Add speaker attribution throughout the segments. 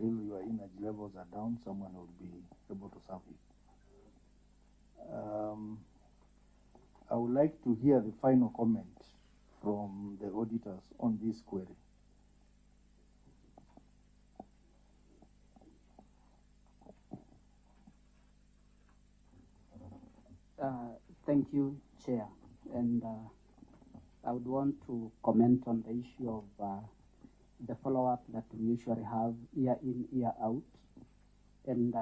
Speaker 1: feel your energy levels are down, someone will be able to serve you. I would like to hear the final comment from the auditors on this query.
Speaker 2: Thank you, Chair. And I would want to comment on the issue of the follow-up that we usually have year in, year out. And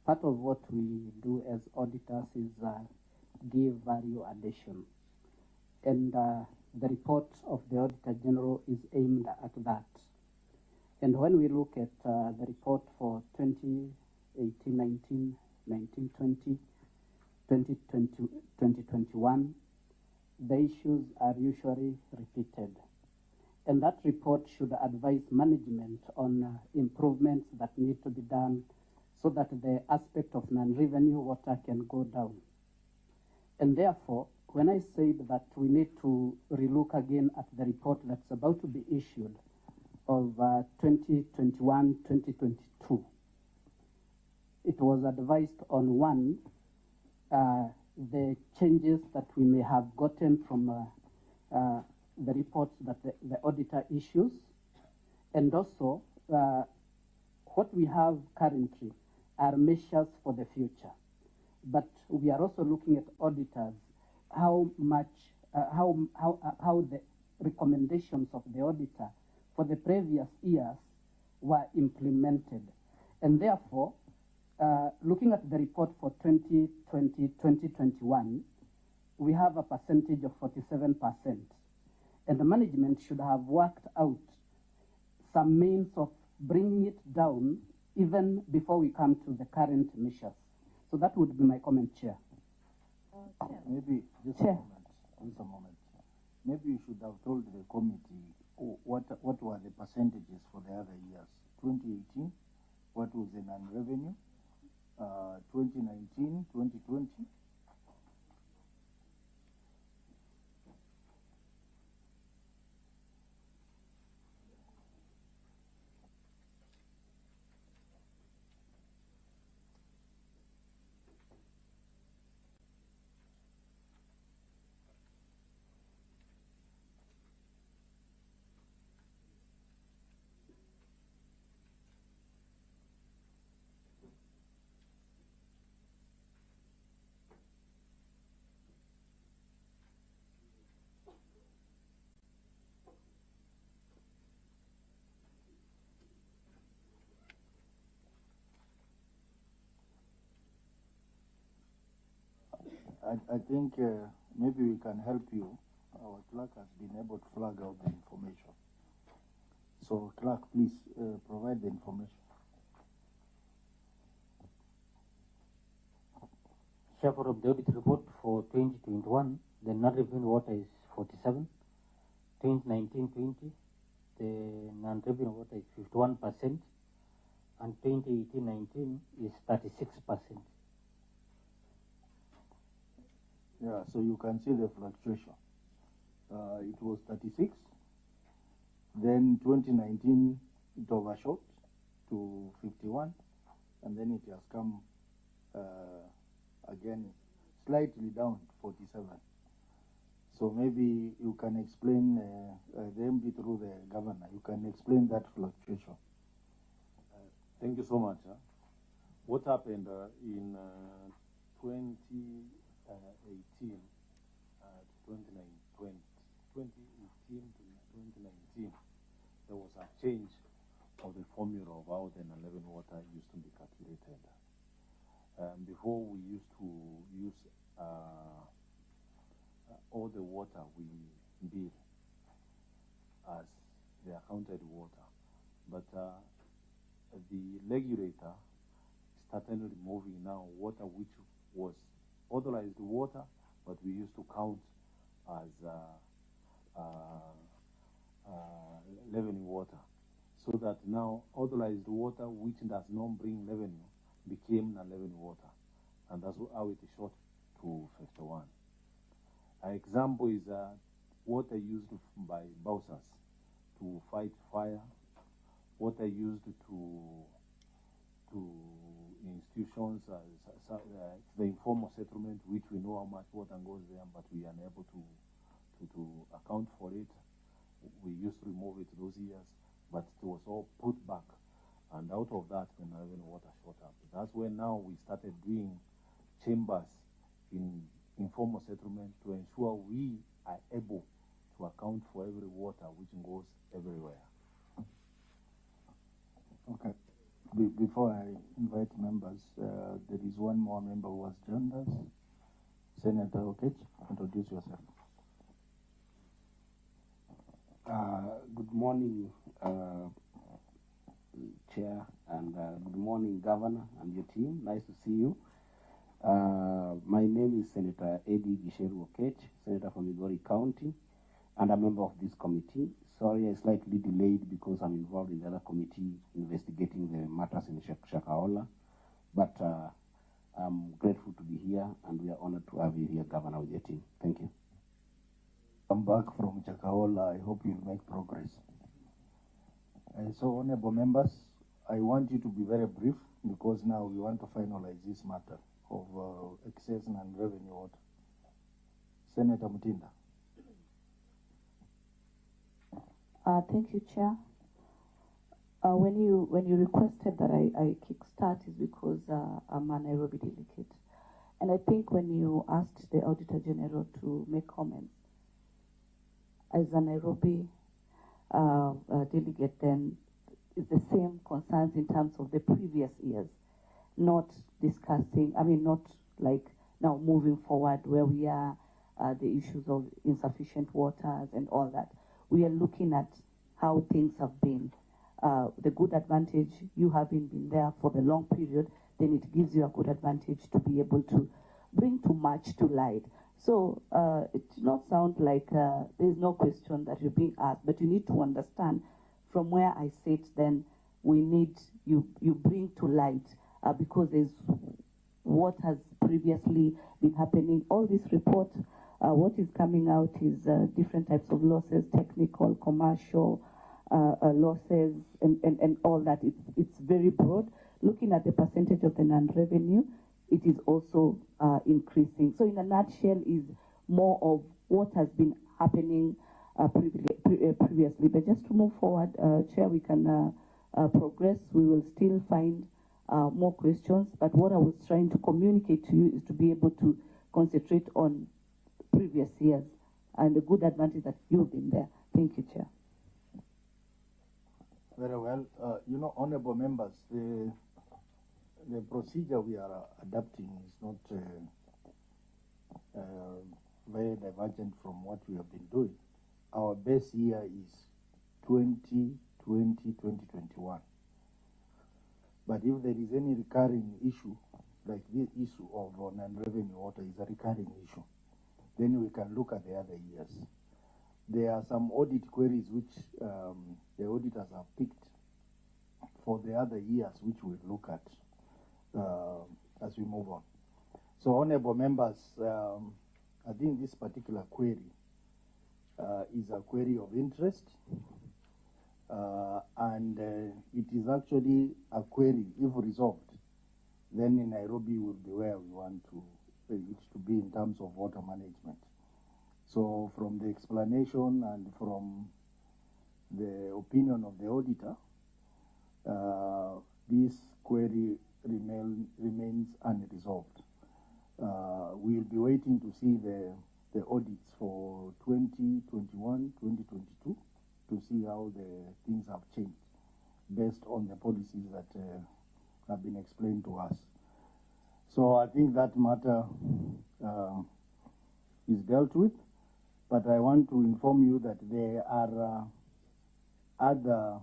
Speaker 2: part of what we do as auditors is give value addition. And the report of the Auditor General is aimed at that. And when we look at the report for 2018-19, 19-20, 2021, the issues are usually repeated. And that report should advise management on improvements that need to be done so that the aspect of non-revenue water can go down. And therefore, when I said that we need to relook again at the report that's about to be issued of 2021-2022, it was advised on one, the changes that we may have gotten from the reports that the auditor issues, and also what we have currently are measures for the future. But we are also looking at auditors, how the recommendations of the auditor for the previous years were implemented. And therefore, looking at the report for 2020-2021, we have a percentage of 47%. And the management should have worked out some means of bringing it down even before we come to the current measures. So that would be my comment, Chair.
Speaker 1: Maybe just a moment. Maybe you should have told the committee what were the percentages for the other years. 2018, what was the non-revenue? 2019, 2020. I think maybe we can help you. Our clerk has been able to flag out the information. So clerk, please provide the information.
Speaker 3: Share for the audit report for 2021, the non-revenue water is 47. 2019-20, the non-revenue water is 51%, and 2018-19 is 36%.
Speaker 1: Yeah, so you can see the fluctuation. It was 36. Then 2019, it overshot to 51. And then it has come again slightly down to 47. So maybe you can explain, the MD through the governor, you can explain that fluctuation.
Speaker 4: Thank you so much. What happened in 2018 to 2018 to 2019, there was a change of the formula of how the 11 water used to be calculated. Before, we used to use all the water we bill as the accounted water, but the regulator started removing now water which was authorized water, but we used to count as revenue water, so that now authorized water which does not bring revenue became non-revenue water, and that's how it is short to 51. An example is water used by Bowsers to fight fire water used to institutions, it's the informal settlement, which we know how much water goes there, but we are unable to account for it. We used to remove it those years, but it was all put back. And out of that, when water shot up, that's when now we started doing chambers in informal settlement to ensure we are able to account for every water which goes everywhere.
Speaker 1: Okay. Before I invite members, there is one more member who has joined us. Senator Okech, introduce yourself.
Speaker 5: Good morning, Chair, and good morning, Governor and your team. Nice to see you. My name is Senator Eddie Gisheru Okech, Senator from Migori County, and a member of this committee. Sorry, I slightly delayed because I'm involved in the other committee investigating the matters in Shakaola. But I'm grateful to be here, and we are honored to have you here, Governor, with your team. Thank you.
Speaker 1: I'm back from Chakaola. I hope you'll make progress. So, honorable members, I want you to be very brief because now we want to finalize this matter of excess and revenue water. Senator Mutinda.
Speaker 6: Thank you, Chair. When you requested that I kickstart is because I'm a Nairobi delegate. And I think when you asked the Auditor General to make comments, as a Nairobi delegate, then it's the same concerns in terms of the previous years, not discussing, not like now moving forward where we are, the issues of insufficient waters and all that. We are looking at how things have been. The good advantage, you having been there for the long period, then it gives you a good advantage to be able to bring too much to light. So it does not sound like there's no question that you're being asked, but you need to understand from where I sit, then we need you bring to light because there's what has previously been happening. All this report, what is coming out is different types of losses, technical, commercial losses, and all that. It's very broad. Looking at the percentage of the non-revenue, it is also increasing. So in a nutshell is more of what has been happening previously. But just to move forward, Chair, we can progress. We will still find more questions. But what I was trying to communicate to you is to be able to concentrate on previous years and the good advantage that you've been there. Thank you, Chair.
Speaker 1: Very well. Honorable members, the procedure we are adapting is not very divergent from what we have been doing. Our base year is 2020-2021. But if there is any recurring issue, like this issue of non-revenue water is a recurring issue, then we can look at the other years. There are some audit queries which the auditors have picked for the other years, which we'll look at as we move on. So, honorable members, I think this particular query is a query of interest, and it is actually a query, if resolved, then in Nairobi will be where we want it to be in terms of water management. So from the explanation and from the opinion of the auditor, this query remains unresolved. We'll be waiting to see the audits for 2021, 2022 to see how the things have changed based on the policies that have been explained to us. So I think that matter is dealt with, but I want to inform you that there are other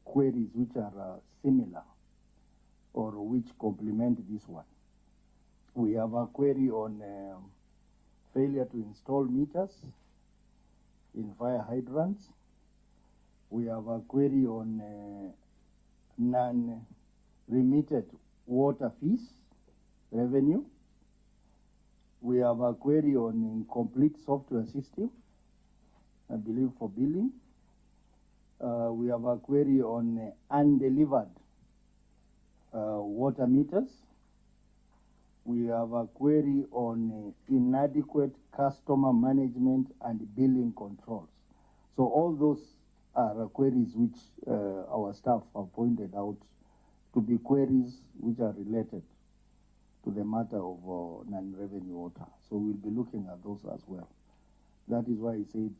Speaker 1: queries which are similar or which complement this one. We have a query on failure to install meters in fire hydrants. We have a query on non-remitted water fees revenue. We have a query on incomplete software system, I believe for billing. We have a query on undelivered water meters. We have a query on inadequate customer management and billing controls. So all those are queries which our staff have pointed out to be queries which are related to the matter of non-revenue water. So we'll be looking at those as well. That is why I said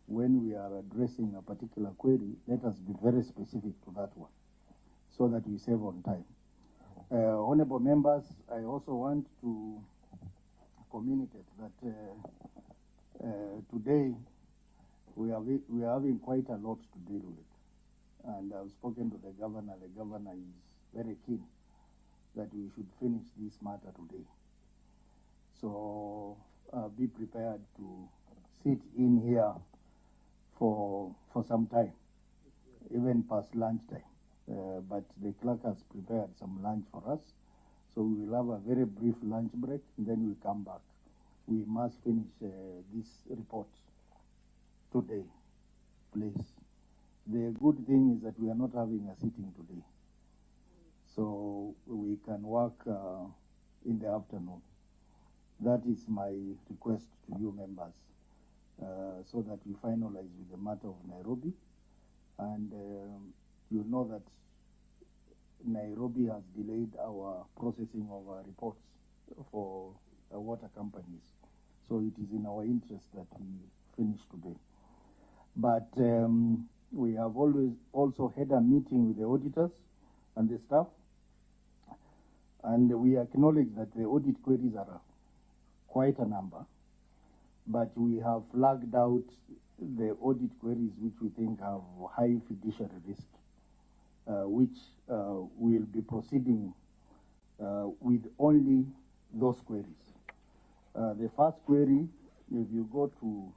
Speaker 1: when we are addressing a particular query, let us be very specific to that one so that we save on time. Honorable members, I also want to communicate that today we are having quite a lot to deal with. And I've spoken to the governor. The governor is very keen that we should finish this matter today. So be prepared to sit in here for some time, even past lunchtime. But the clerk has prepared some lunch for us. So we will have a very brief lunch break, and then we come back. We must finish this report today, please. The good thing is that we are not having a sitting today. So we can work in the afternoon. That is my request to you members, so that we finalize with the matter of Nairobi. And you know that Nairobi has delayed our processing of our reports for water companies. So it is in our interest that we finish today. But we have always also had a meeting with the auditors and the staff. And we acknowledge that the audit queries are quite a number, but we have flagged out the audit queries which we think have high fiduciary risk, which will be proceeding with only those queries. The first query, if you go to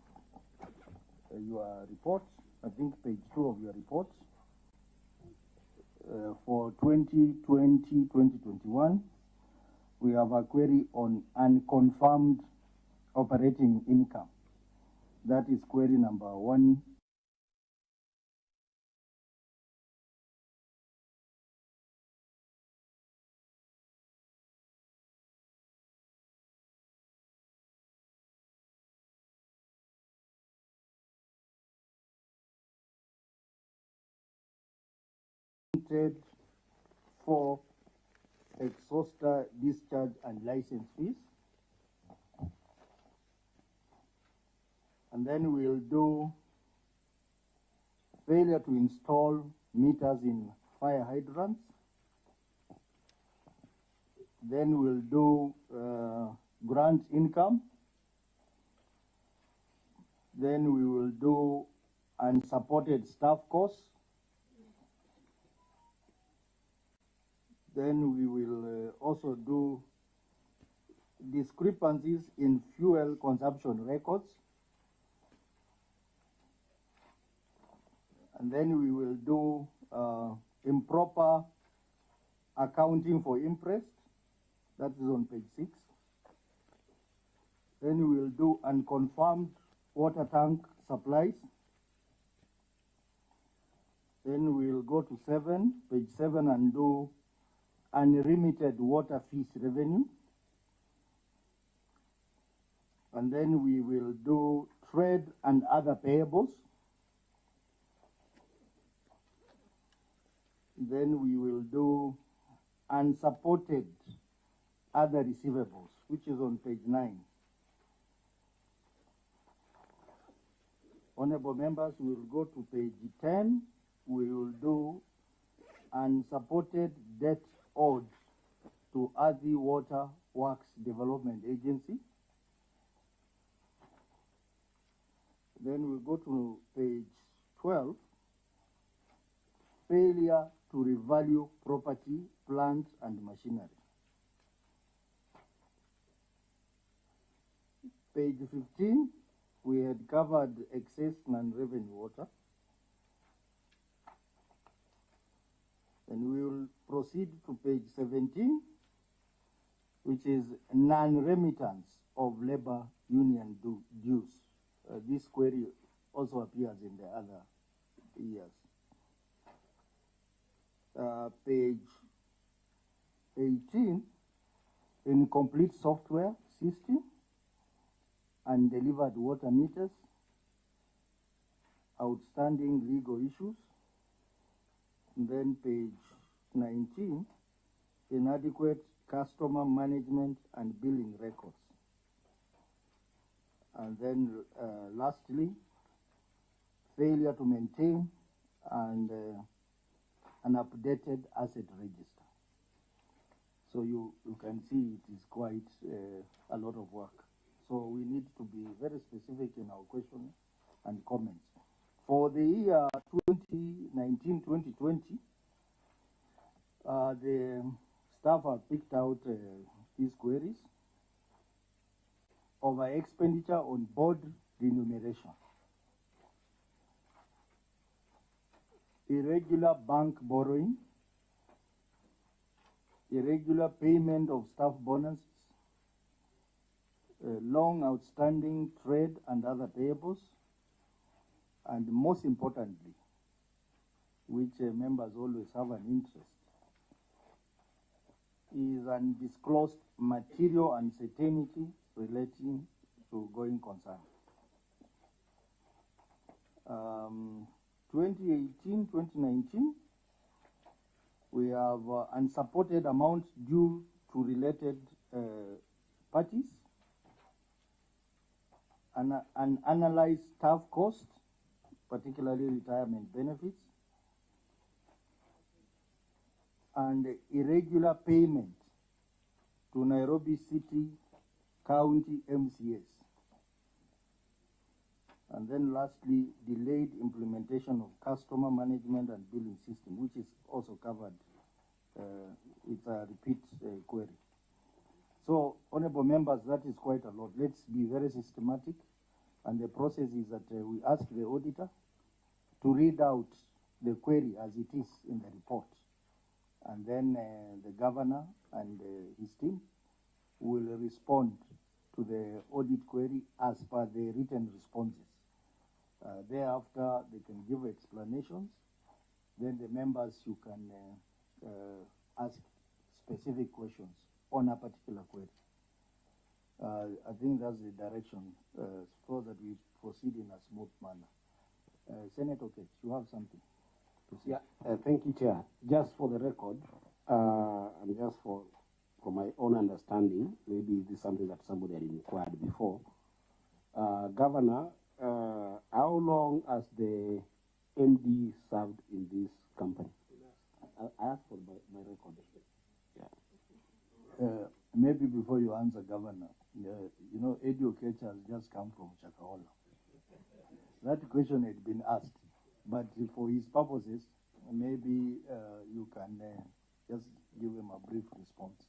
Speaker 1: your report, I think page 2 of your report, for 2020-2021, we have a query on unconfirmed operating income. That is query number 1. For exhauster discharge and license fees. And then we'll do failure to install meters in fire hydrants. Then we'll do grant income. Then we will do unsupported staff costs. Then we will also do discrepancies in fuel consumption records. And then we will do improper accounting for interest. That is on page 6. Then we will do unconfirmed water tank supplies. Then we will go to page 7, and do unremitted water fees revenue. And then we will do trade and other payables. Then we will do unsupported other receivables, which is on page 9. Honorable members, we will go to page 10. We will do unsupported debt owed to Athi Water Works Development Agency. Then we'll go to page 12, failure to revalue property, plant, and machinery. Page 15, we had covered excess non-revenue water. And we will proceed to page 17, which is non-remittance of labor union dues. This query also appears in the other years. Page 18, incomplete software system and delivered water meters, outstanding legal issues. And then page 19, inadequate customer management and billing records. And then lastly, failure to maintain and an updated asset register. So you can see it is quite a lot of work. So we need to be very specific in our questions and comments. For the year 2019-2020, the staff have picked out these queries: over expenditure on board remuneration, irregular bank borrowing, irregular payment of staff bonuses, long outstanding trade and other payables, and most importantly, which members always have an interest, is undisclosed material uncertainty relating to going concern. 2018-2019, we have unsupported amounts due to related parties, an unanalyzed staff cost, particularly retirement benefits, and irregular payment to Nairobi City County MCS. And then lastly, delayed implementation of customer management and billing system, which is also covered. It's a repeat query. So, honorable members, that is quite a lot. Let's be very systematic. And the process is that we ask the auditor to read out the query as it is in the report. And then the governor and his team will respond to the audit query as per the written responses. Thereafter, they can give explanations. Then the members, you can ask specific questions on a particular query. I think that's the direction so that we proceed in a smooth manner. Senator Okech, you have something to say?
Speaker 5: Yeah, thank you, Chair. Just for the record, and just for my own understanding, maybe this is something that somebody had inquired before. Governor, how long has the MD served in this company? I asked for my record. Yeah.
Speaker 1: Maybe before you answer, Governor, you know, Eddie Okech has just come from Chakahola. That question had been asked, but for his purposes, maybe you can just give him a brief response.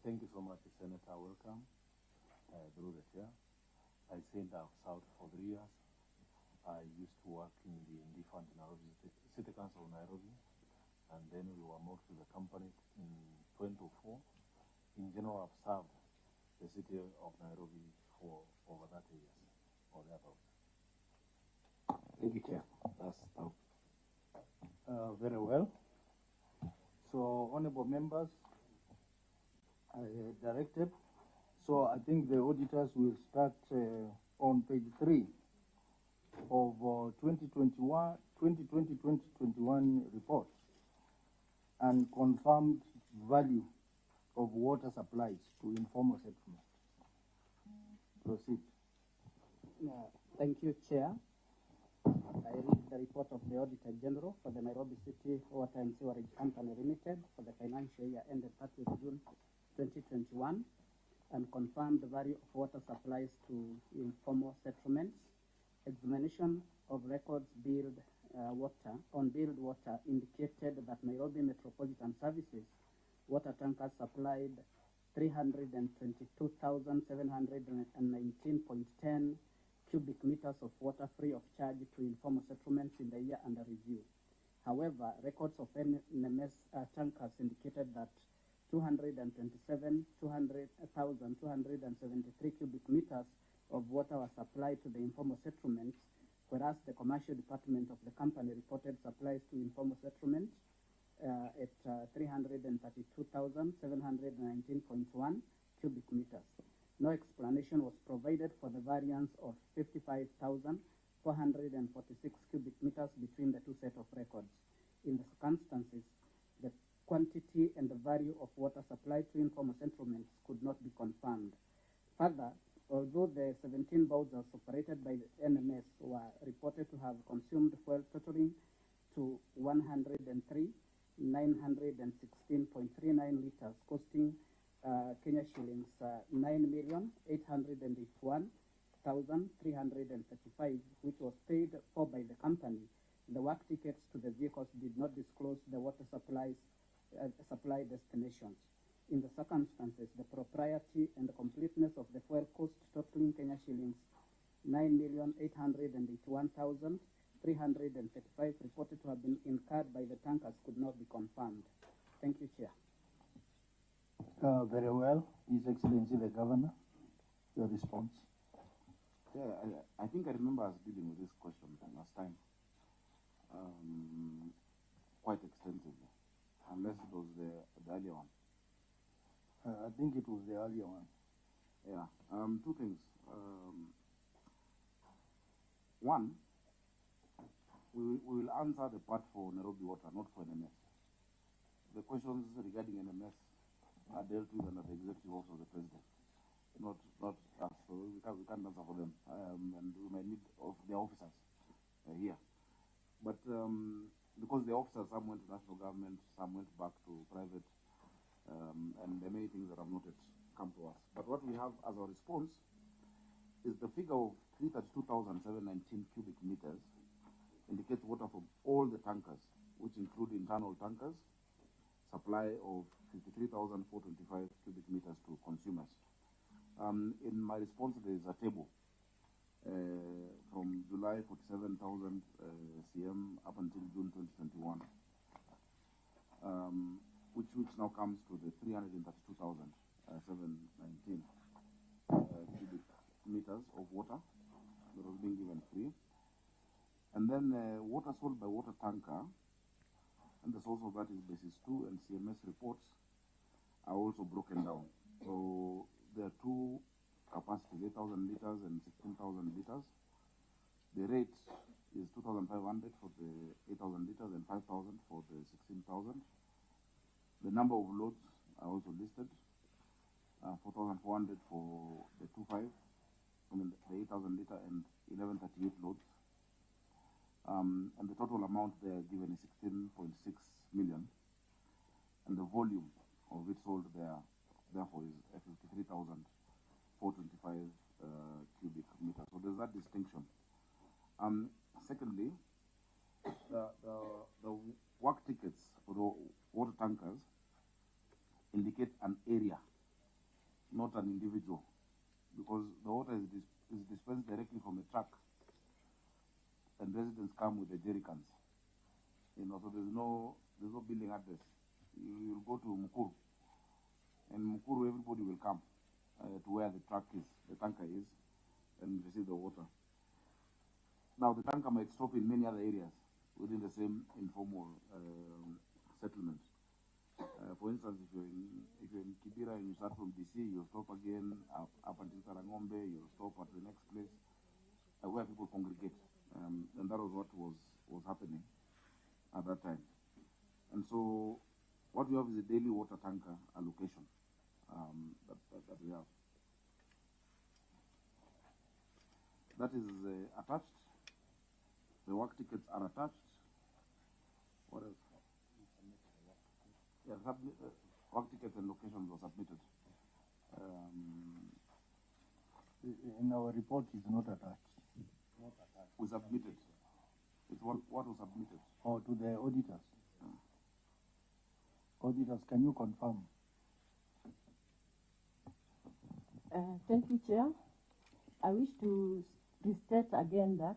Speaker 4: Thank you so much, Senator. Welcome. Through the chair. I said I've served for 3 years. I used to work in the different Nairobi City Council of Nairobi, and then we were moved to the company in 2004. In general, I've served the city of Nairobi for over 30 years or thereabouts.
Speaker 5: Thank you, Chair. That's
Speaker 1: Very well. So, honorable members, directed. So I think the auditors will start on page 3 of 2020-2021 report, and confirmed value of water supplies to informal settlement. Proceed.
Speaker 2: Thank you, Chair. I read the report of the Auditor General for the Nairobi City Water and Sewerage Company Limited for the financial year ended 30th June 2021, and confirmed the value of water supplies to informal settlements. Examination of records billed water indicated that Nairobi Metropolitan Services water tankers supplied 322,719.10 cubic meters of water free of charge to informal settlements in the year under review. However, records of NMS tankers indicated that 227,273 cubic meters of water were supplied to the informal settlements whereas the commercial department of the company reported supplies to informal settlement at 332,719.1 cubic meters. No explanation was provided for the variance of 55,446 cubic meters between the two sets of records. In the circumstances, the quantity and the value of water supplied to informal settlements could not be confirmed. Further, although the 17 bowsers operated by the NMS were reported to have consumed fuel totaling to 103,916.39 liters, costing Kenya shillings 9,881,335, which was paid for by the company. The work tickets to the vehicles did not disclose the water supply destinations. In the circumstances, the propriety and the completeness of the fuel cost totaling Kenya shillings 9,881,335 reported to have been incurred by the tankers could not be confirmed. Thank you, Chair.
Speaker 1: Very well. His Excellency the Governor, your response.
Speaker 5: Yeah, I think I remember us dealing with this question last time quite extensively, unless it was the earlier one.
Speaker 1: I think it was the earlier one.
Speaker 5: Yeah, two things. One, we will answer the part for Nairobi Water, not for NMS. The questions regarding NMS are dealt with under the executive office of the president, not us. So we can't answer for them, and we might need their officers here. But because the officers, some went to national government, some went back to private, and there are many things that have not yet come to us. But what we have as our response is the figure of 332,719 cubic meters indicates water from all the tankers, which include internal tankers, supply of 53,425 cubic meters to consumers. In my response, there is a table from July 47,000 cm up until June 2021, which now comes to the 332,719 cubic meters of water that was being given free. And then water sold by water tanker, and the source of that is basis 2, and CMS reports are also broken down. So there are two capacities, 8,000 liters and 16,000 liters. The rate is 2,500 for the 8,000 liters and 5,000 for the 16,000. The number of loads are also listed, 4,400 for the 2.5, the 8,000 liter and 1138 loads. And the total amount there given is 16.6 million. And the volume of it sold there, therefore, is 53,425 cubic meters. So there's that distinction. Secondly, the work tickets for the water tankers indicate an area, not an individual, because the water is dispensed directly from a truck, and residents come with the jerrycans. So there's no building address. You will go to Mukuru, and Mukuru everybody will come to where the tanker is, and receive the water. Now the tanker might stop in many other areas within the same informal settlement. For instance, if you're in Kibera and you start from DC, you'll stop again up until Karangombe, you'll stop at the next place where people congregate. And that was what was happening at that time. And so what we have is a daily water tanker allocation that we have. That is attached. The work tickets are attached. What else? Yeah, work tickets and locations were submitted.
Speaker 1: In our report, it's not attached.
Speaker 5: We submitted. It's what was submitted.
Speaker 1: Or to the auditors. Auditors, can you confirm?
Speaker 7: Thank you, Chair. I wish to restate again that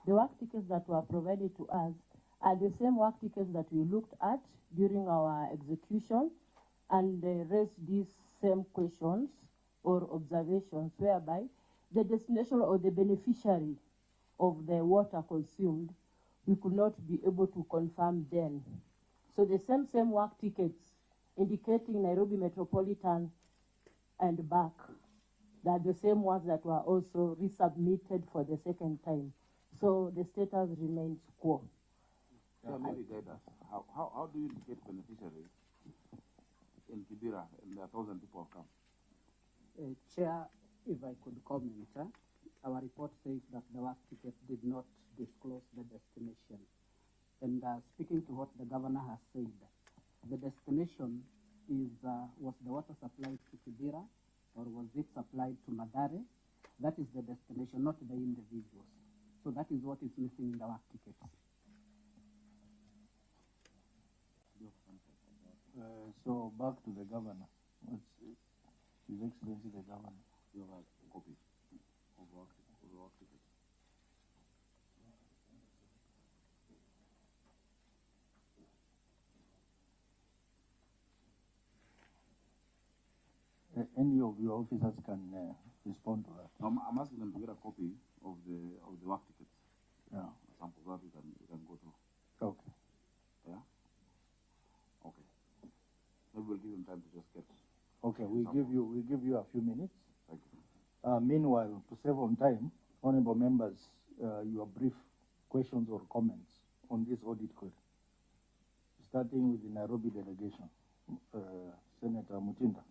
Speaker 7: the work tickets that were provided to us are the same work tickets that we looked at during our execution, and they raised these same questions or observations whereby the destination or the beneficiary of the water consumed, we could not be able to confirm then. So the same work tickets indicating Nairobi Metropolitan and back, they're the same ones that were also resubmitted for the second time. So the status remains quo.
Speaker 8: Yeah, maybe guide us. How do you indicate beneficiaries in Kibera and 1,000 people have come?
Speaker 2: Chair, if I could comment, our report says that the work ticket did not disclose the destination. And speaking to what the governor has said, the destination is, was the water supplied to Kibera or was it supplied to Madare? That is the destination, not the individuals. So that is what is missing in the work tickets.
Speaker 1: So back to the governor. His Excellency the Governor.
Speaker 8: You have a copy of the work ticket.
Speaker 1: Any of your officers can respond to that.
Speaker 8: I'm asking them to get a copy of the work tickets.
Speaker 1: Yeah.
Speaker 8: Sample that we can go through.
Speaker 1: Okay.
Speaker 8: Yeah. Okay. Maybe we'll give them time to just get.
Speaker 1: Okay, we give you a few minutes.
Speaker 8: Thank you.
Speaker 1: Meanwhile, to save on time, honorable members, your brief questions or comments on this audit query. Starting with the Nairobi delegation, Senator Mutinda.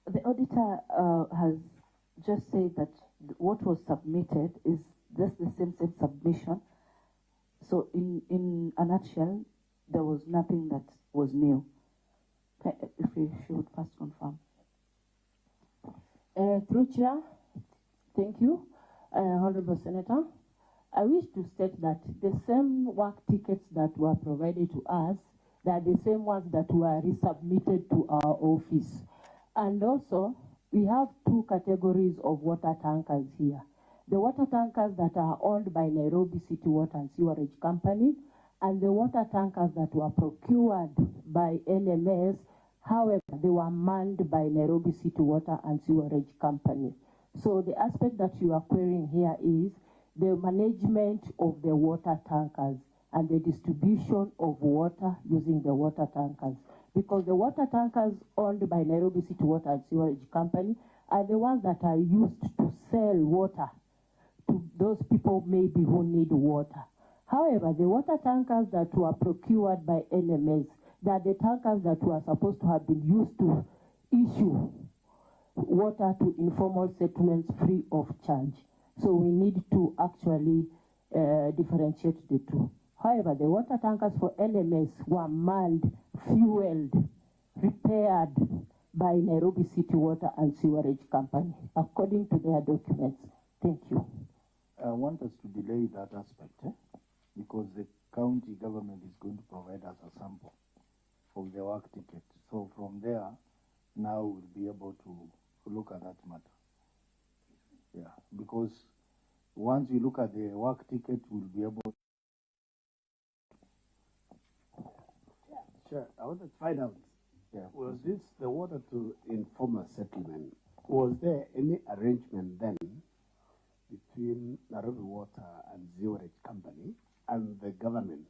Speaker 6: The auditor has just said that what was submitted is just the same submission. So in a nutshell, there was nothing that was new. If you should first confirm.
Speaker 7: Through Chair, thank you, Honorable Senator. I wish to state that the same work tickets that were provided to us, they are the same ones that were resubmitted to our office. And also, we have two categories of water tankers here. The water tankers that are owned by Nairobi City Water and Sewerage Company, and the water tankers that were procured by NMS. However, they were manned by Nairobi City Water and Sewerage Company. So the aspect that you are querying here is the management of the water tankers and the distribution of water using the water tankers. Because the water tankers owned by Nairobi City Water and Sewerage Company are the ones that are used to sell water to those people maybe who need water. However, the water tankers that were procured by NMS, they are the tankers that were supposed to have been used to issue water to informal settlements free of charge. So we need to actually differentiate the two. However, the water tankers for NMS were manned, fueled, repaired by Nairobi City Water and Sewerage Company, according to their documents. Thank you.
Speaker 1: I want us to delay that aspect, because the county government is going to provide us a sample of the work ticket. So from there, now we'll be able to look at that matter. Yeah, because once we look at the work ticket, we'll be able to.
Speaker 5: Sure, I want to find out, was this the water to informal settlement? Was there any arrangement then between Nairobi Water and Sewerage Company and the government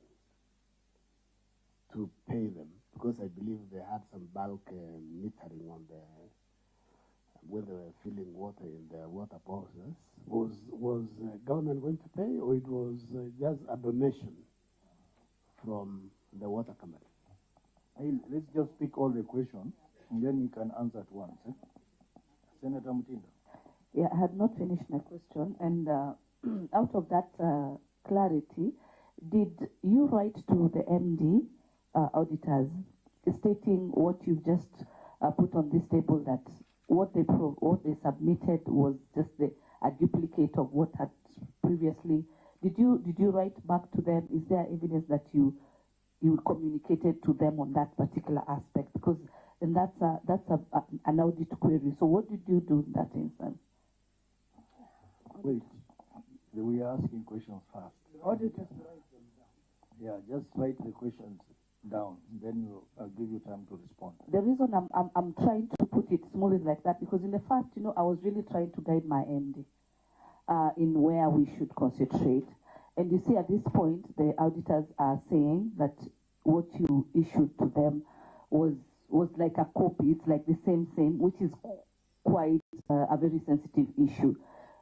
Speaker 5: to pay them? Because I believe they had some bulk metering on the where they were filling water in the water process. Was government going to pay, or it was just a donation from the water company?
Speaker 1: Hey, let's just pick all the questions, and then you can answer at once. Senator Mutinda.
Speaker 6: Yeah, I had not finished my question, and out of that clarity, did you write to the MD auditors stating what you've just put on this table, that what they submitted was just a duplicate of what had previously? Did you write back to them? Is there evidence that you communicated to them on that particular aspect? Because then that's an audit query. So what did you do in that instance?
Speaker 1: Wait, we are asking questions first. Yeah, just write the questions down, then I'll give you time to respond.
Speaker 6: The reason I'm trying to put it smooth always like that because in the first, I was really trying to guide my MD in where we should concentrate. And you see, at this point, the auditors are saying that what you issued to them was like a copy. It's like the same, which is quite a very sensitive issue.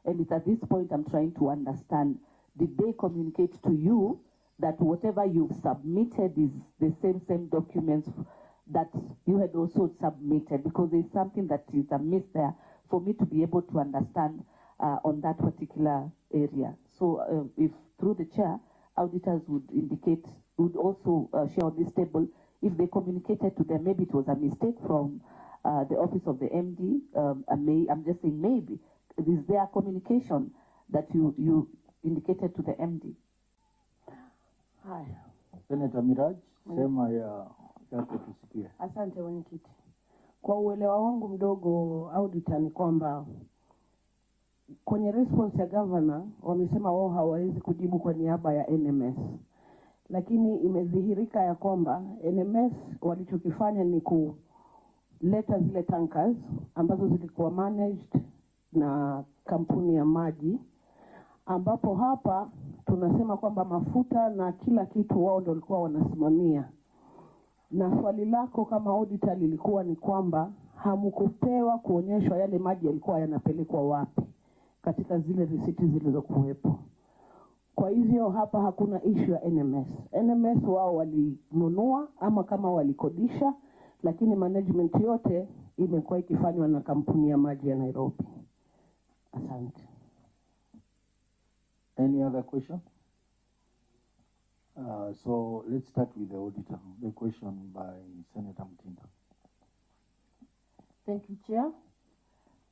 Speaker 6: And it's at this point I'm trying to understand, did they communicate to you that whatever you've submitted is the same documents that you had also submitted? Because there's something that is amiss there for me to be able to understand on that particular area. So if through the chair, auditors would also share on this table if they communicated to them, maybe it was a mistake from the office of the MD, I'm just saying maybe. Is there a communication that you indicated to the MD?
Speaker 7: Haya,
Speaker 1: Senator Miraj, sema yako tusikie.
Speaker 7: asante mwenyekiti. Kwa uelewa wangu mdogo auditor ni kwamba kwenye response ya governor wamesema wao hawawezi kujibu kwa niaba ya NMS. Lakini imedhihirika ya kwamba NMS walichokifanya ni kuleta zile tankers ambazo zilikuwa managed na kampuni ya maji, ambapo hapa tunasema kwamba mafuta na kila kitu wao ndio walikuwa wanasimamia. Na swali lako kama auditor lilikuwa ni kwamba hamkupewa kuonyeshwa yale maji yalikuwa yanapelekwa wapi katika zile risiti zilizokuwepo. Kwa hivyo hapa hakuna issue ya NMS. NMS wao walinunua ama kama walikodisha, lakini management yote imekuwa ikifanywa na kampuni ya maji ya Nairobi. Asante.
Speaker 1: Any other question? So let's start with the auditor. The question by Senator Mutinda.
Speaker 7: Thank you, Chair.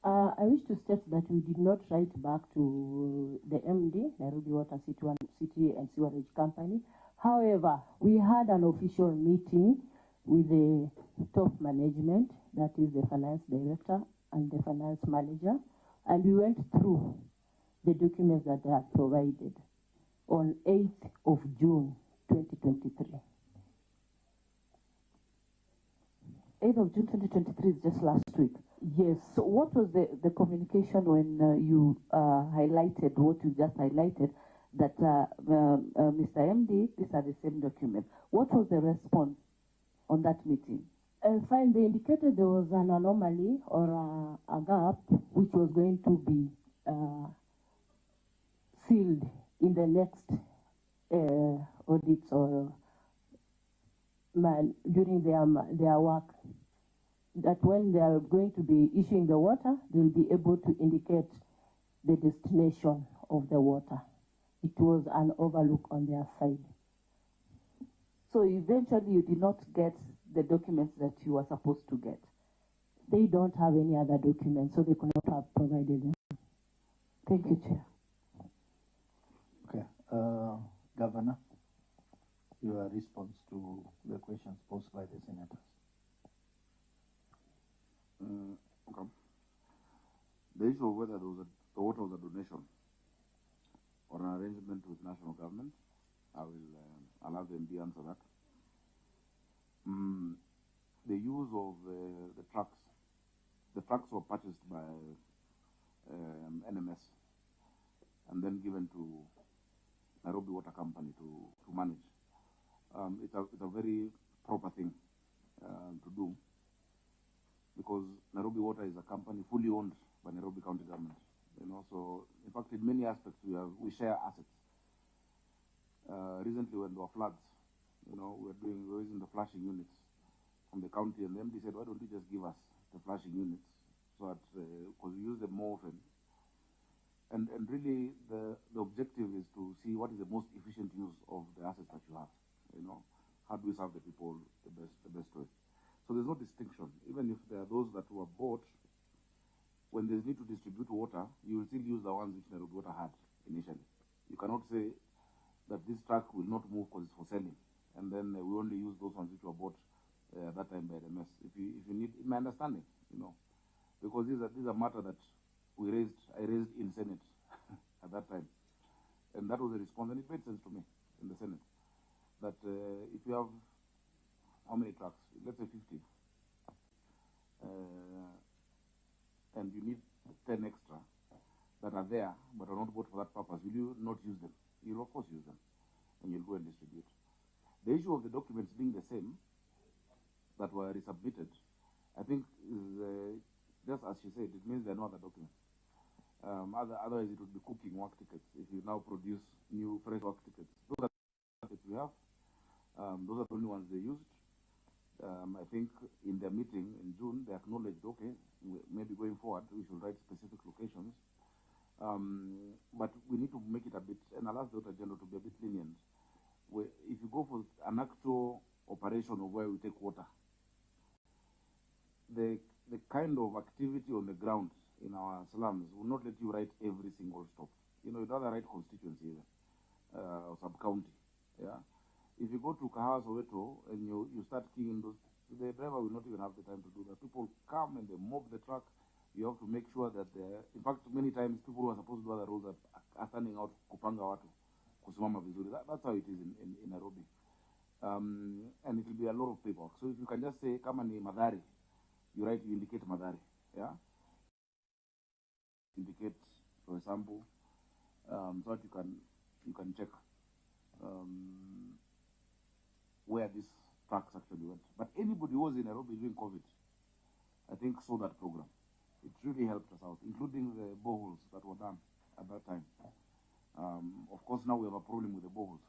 Speaker 7: I wish to state that we did not write back to the MD, Nairobi Water City and Sewerage Company. However, we had an official meeting with the top management, that is the finance director and the finance manager, and we went through the documents that they had provided on 8th of June, 2023.
Speaker 6: 8th of June 2023 is just last week.
Speaker 7: Yes.
Speaker 6: So what was the communication when you highlighted what you just highlighted, that Mr. MD, these are the same documents? What was the response on that meeting?
Speaker 7: Fine, they indicated there was an anomaly or a gap which was going to be filled in the next audits or during their work. That when they are going to be issuing the water, they'll be able to indicate the destination of the water. It was an overlook on their side.
Speaker 6: So eventually you did not get the documents that you were supposed to get?
Speaker 7: They don't have any other documents, so they could not have provided them.
Speaker 6: Thank you, Chair.
Speaker 1: Okay. Governor, your response to the questions posed by the senators.
Speaker 8: Okay. The issue of whether the water was a donation or an arrangement with national government, I'll have the MD answer that. The use of the trucks were purchased by NMS and then given to Nairobi Water Company to manage. It's a very proper thing to do, because Nairobi Water is a company fully owned by Nairobi County government. So in fact, in many aspects, we share assets. Recently, when there were floods, we were using the flashing units from the county, and the MD said, "Why don't you just give us the flashing units, so that because we use them more often." And really, the objective is to see what is the most efficient use of the assets that you have. How do we serve the people the best way? So there's no distinction. Even if there are those that were bought, when there's need to distribute water, you will still use the ones which Nairobi Water had initially. You cannot say that this truck will not move because it's for selling, and then we only use those ones which were bought at that time by NMS. If you need my understanding, because these are matter that I raised in Senate at that time, and that was a response, and it made sense to me in the Senate that if you have how many trucks, let's say 50, and you need 10 extra that are there but are not bought for that purpose, will you not use them? You'll of course use them, and you'll go and distribute. The issue of the documents being the same that were resubmitted, I think is just as she said, it means there are no other documents. Otherwise, it would be cooking work tickets if you now produce new fresh work tickets. Those are the tickets we have. Those are the only ones they used. I think in their meeting in June, they acknowledged, okay, maybe going forward, we should write specific locations. But we need to make it a bit, and I'll ask the Auditor General to be a bit lenient. If you go for an actual operation of where we take water, the kind of activity on the ground in our slums will not let you write every single stop. You'd rather write constituency or sub-county. Yeah. If you go to Kahawa, Soweto, and you start keying those, the driver will not even have the time to do that. People come and they mob the truck. You have to make sure that in fact, many times people who are supposed to do other roads are standing out kupanga watu kusimama vizuri. That's how it is in Nairobi. And it will be a lot of paperwork. So if you can just say, kama ni Madhari, you indicate Madhari. Yeah. Indicate, for example, so that you can check where these trucks actually went. But anybody who was in Nairobi during COVID, I think, saw that program. It really helped us out, including the boreholes that were done at that time. Of course, now we have a problem with the boreholes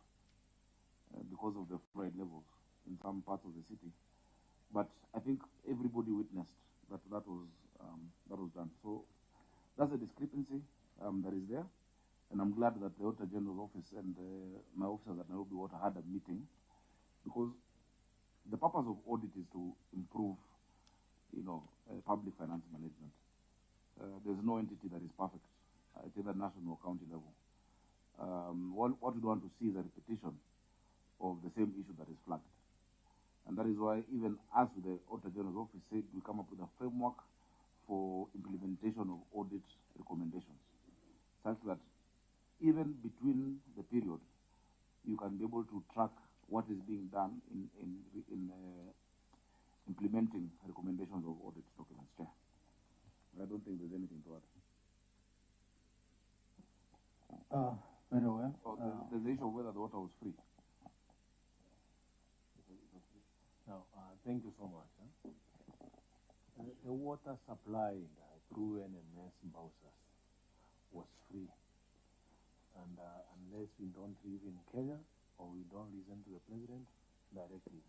Speaker 8: because of the fluoride levels in some parts of the city. But I think everybody witnessed that was done. So that's a discrepancy that is there. And I'm glad that the Auditor General's office and my officers at Nairobi Water had a meeting, because the purpose of audit is to improve, public finance management. There's no entity that is perfect at either national or county level. What we want to see is a repetition of the same issue that is flagged. And that is why even us with the Auditor General's office said we come up with a framework for implementation of audit recommendations, such that even between the period, you can be able to track what is being done in implementing recommendations of audit documents. Chair, I don't think there's anything to add.
Speaker 1: Very well.
Speaker 8: There's the issue of whether the water was free.
Speaker 4: Now, thank you so much. The water supply through NMS Mbausas was free. And unless we don't live in Kenya or we don't listen to the president, directives.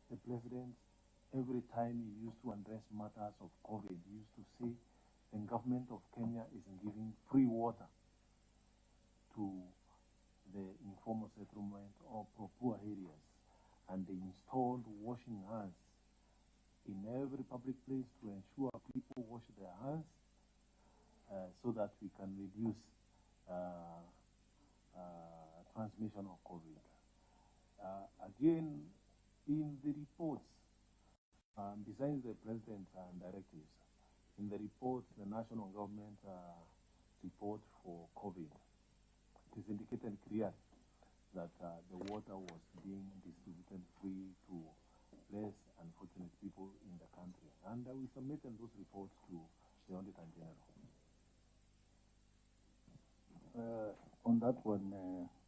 Speaker 4: The president, every time he used to address matters of COVID, he used to say the government of Kenya is giving free water to the informal settlement or poor areas. And they installed washing hands in every public place to ensure people wash their hands so that we can reduce transmission of COVID. Again, in the reports, besides the president's directives, in the reports, the national government report for COVID, it is indicated clearly that the water was being distributed free to less unfortunate people in the country. And we submitted those reports to the Auditor General.
Speaker 1: On that one,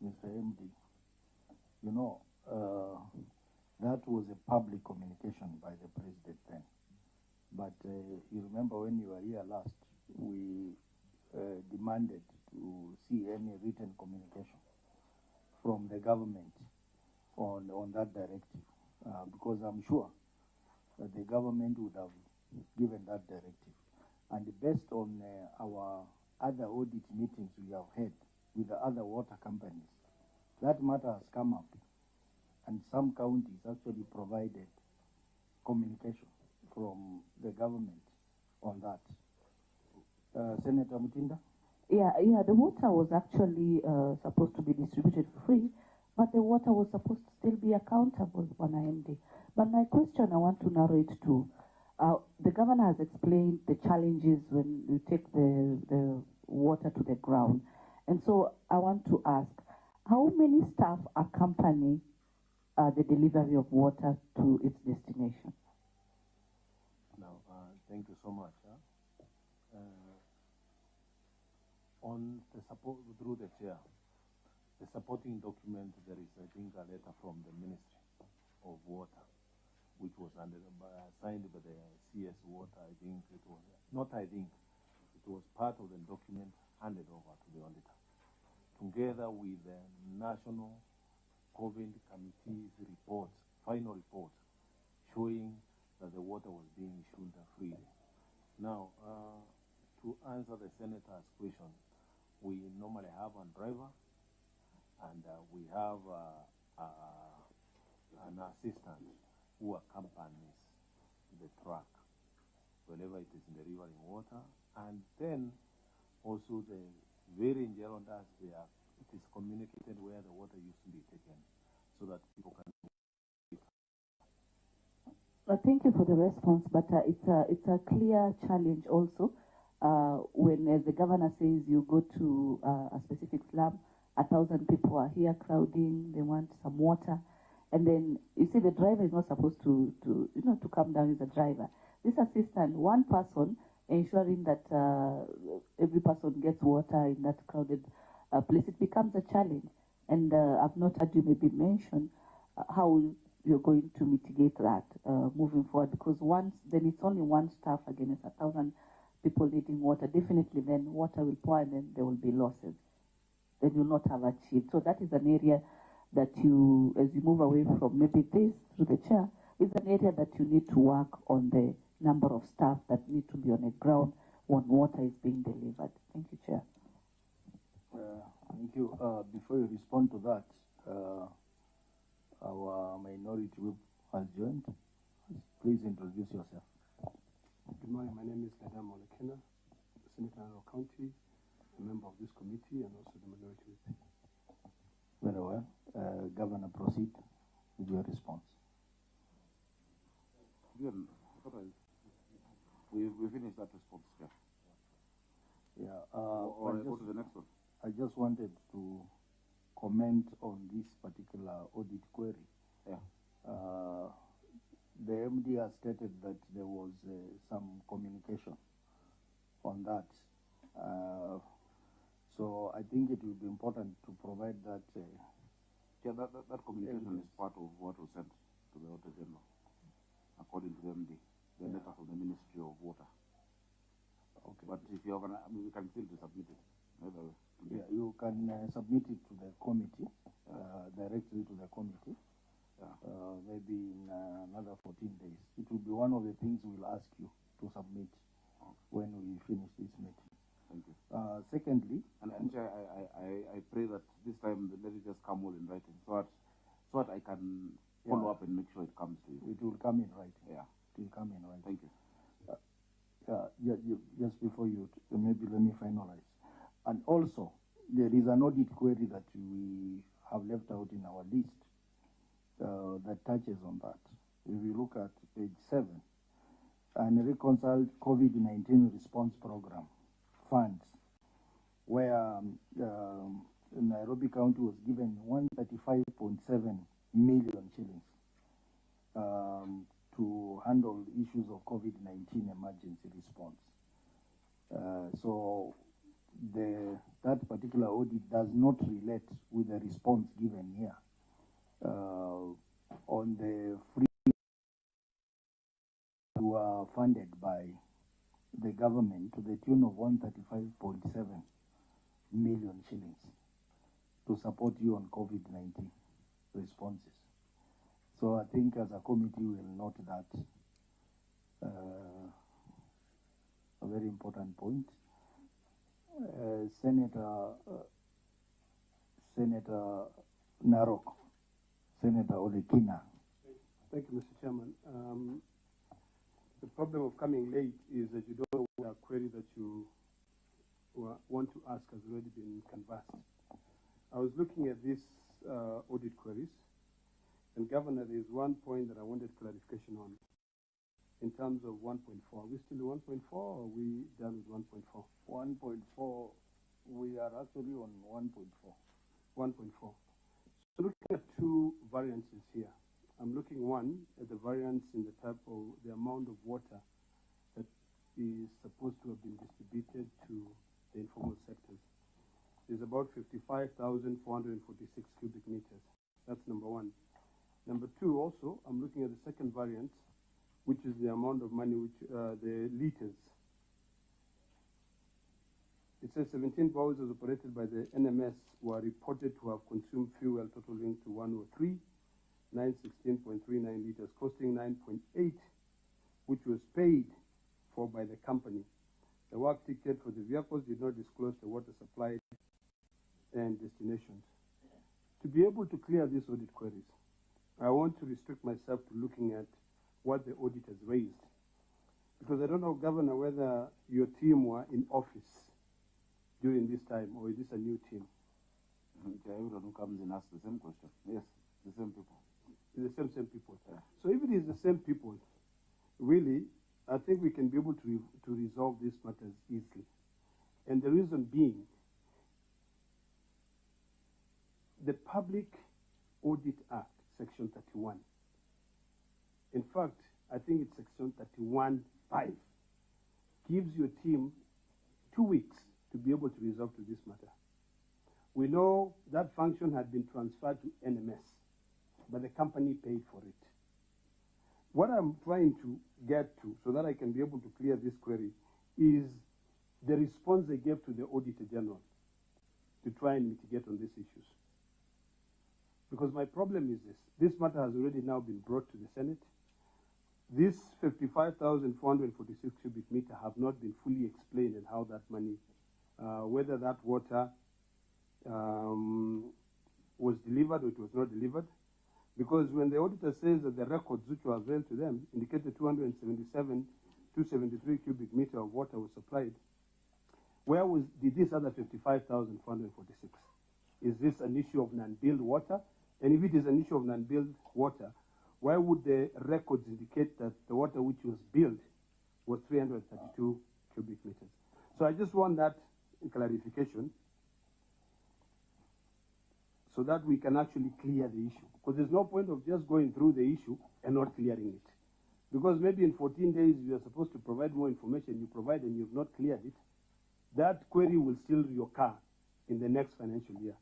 Speaker 1: Mr. MD, that was a public communication by the president then. But you remember when you were here last, we demanded to see any written communication from the government on that directive, because I'm sure that the government would have given that directive. And based on our other audit meetings we have had with the other water companies, that matter has come up, and some counties actually provided communication from the government on that. Senator Mutinda?
Speaker 6: Yeah, the water was actually supposed to be distributed free, but the water was supposed to still be accountable on IMD. But my question, I want to narrow it to, the governor has explained the challenges when you take the water to the ground. And so I want to ask, how many staff accompany the delivery of water to its destination?
Speaker 4: Now, thank you so much. On the support through the chair, the supporting document, there is, I think, a letter from the Ministry of Water, which was signed by the CS Water. I think it was, not I think, it was part of the document handed over to the auditor, together with the National COVID Committee's report, final report, showing that the water was being issued freely. Now, to answer the senator's question, we normally have a driver, and we have an assistant who accompanies the truck whenever it is in the river in water, and then also the very general does there, it is communicated where the water used to be taken so that people can.
Speaker 6: Thank you for the response, but it's a clear challenge also when, as the governor says, you go to a specific slum, 1,000 people are here crowding, they want some water, and then you see the driver is not supposed to come down as a driver. This assistant, one person ensuring that every person gets water in that crowded place, it becomes a challenge. And I've not heard you maybe mention how you're going to mitigate that moving forward, because once then it's only one staff against 1,000 people needing water. Definitely, then water will pour, and then there will be losses. Then you'll not have achieved. So that is an area that you, as you move away from maybe this through the chair, is an area that you need to work on the number of staff that need to be on the ground when water is being delivered. Thank you, Chair.
Speaker 1: Thank you. Before you respond to that, our minority whip has joined. Please introduce yourself.
Speaker 9: Good morning. My name is Madam Olekena, Senator of Nairobi County, a member of this committee, and also the minority whip.
Speaker 1: Very well. Governor, proceed with your response.
Speaker 8: We finished that response. Yeah.
Speaker 1: Yeah.
Speaker 8: Or go to the next one.
Speaker 1: I just wanted to comment on this particular audit query.
Speaker 8: Yeah.
Speaker 1: The MD has stated that there was some communication on that. So I think it will be important to provide that.
Speaker 8: Yeah, that communication is part of what was sent to the Auditor General, according to the MD, the letter from the Ministry of Water.
Speaker 1: Okay.
Speaker 8: But if you have we can still submit it.
Speaker 1: Yeah, you can submit it to the committee, directly to the committee. Maybe in another 14 days. It will be one of the things we'll ask you to submit when we finish this meeting.
Speaker 8: Thank you.
Speaker 1: Secondly,
Speaker 8: and I pray that this time let it just come all in writing, so that I can follow up and make sure it comes to you.
Speaker 1: It will come in writing.
Speaker 8: Yeah.
Speaker 1: It will come in writing.
Speaker 8: Thank you.
Speaker 1: Just before you, maybe let me finalize. And also, there is an audit query that we have left out in our list that touches on that. If you look at page 7, and reconciled COVID-19 response program funds, where Nairobi County was given 135.7 million shillings to handle issues of COVID-19 emergency response. So that particular audit does not relate with the response given here on the free who are funded by the government to the tune of 135.7 million shillings to support you on COVID-19 responses. So I think as a committee we will note that a very important point. Senator Narok, Senator Olekina.
Speaker 9: Thank you, Mr. Chairman. The problem of coming late is that you don't know a query that you want to ask has already been canvassed. I was looking at these audit queries, and Governor, there is one point that I wanted clarification on in terms of 1.4. Are we still 1.4 or are we done with 1.4?
Speaker 1: 1.4, we are actually on 1.4.
Speaker 9: 1.4. So looking at two variances here. I'm looking one at the variance in the type of the amount of water that is supposed to have been distributed to the informal sectors. 446 cubic meters. That's number one. Number two, also, I'm looking at the second variant, which is the amount of money, which the liters. It says 17 bowsers operated by the NMS were reported to have consumed fuel totaling to 103,916.39 liters, costing 9.8, which was paid for by the company. The work ticket for the vehicles did not disclose the water supply and destinations. To be able to clear these audit queries, I want to restrict myself to looking at what the auditors raised. Because I don't know, Governor, whether your team were in office during this time, or is this a new team?
Speaker 8: Everyone who comes and asks the same question. Yes, the same people.
Speaker 9: It's the same people. Yeah. So if it is the same people, really, I think we can be able to resolve these matters easily. And the reason being, the Public Audit Act, Section 31. In fact, I think it's Section 31(5), gives your team 2 weeks to be able to resolve to this matter. We know that function had been transferred to NMS, but the company paid for it. What I'm trying to get to, so that I can be able to clear this query, is the response they gave to the Auditor General to try and mitigate on these issues. Because my problem is this matter has already now been brought to the Senate. This 55,446 cubic meter have not been fully explained and how that money, whether that water was delivered or it was not delivered. Because when the auditor says that the records which were available to them indicated 273 cubic meter of water was supplied, did this other 55,446? Is this an issue of non-billed water? And if it is an issue of non-billed water, why would the records indicate that the water which was billed was 332 cubic meters? So I just want that clarification so that we can actually clear the issue. Because there's no point of just going through the issue and not clearing it. Because maybe in 14 days you are supposed to provide more information, you provide and you've not cleared it, that query will still reoccur in the next financial year.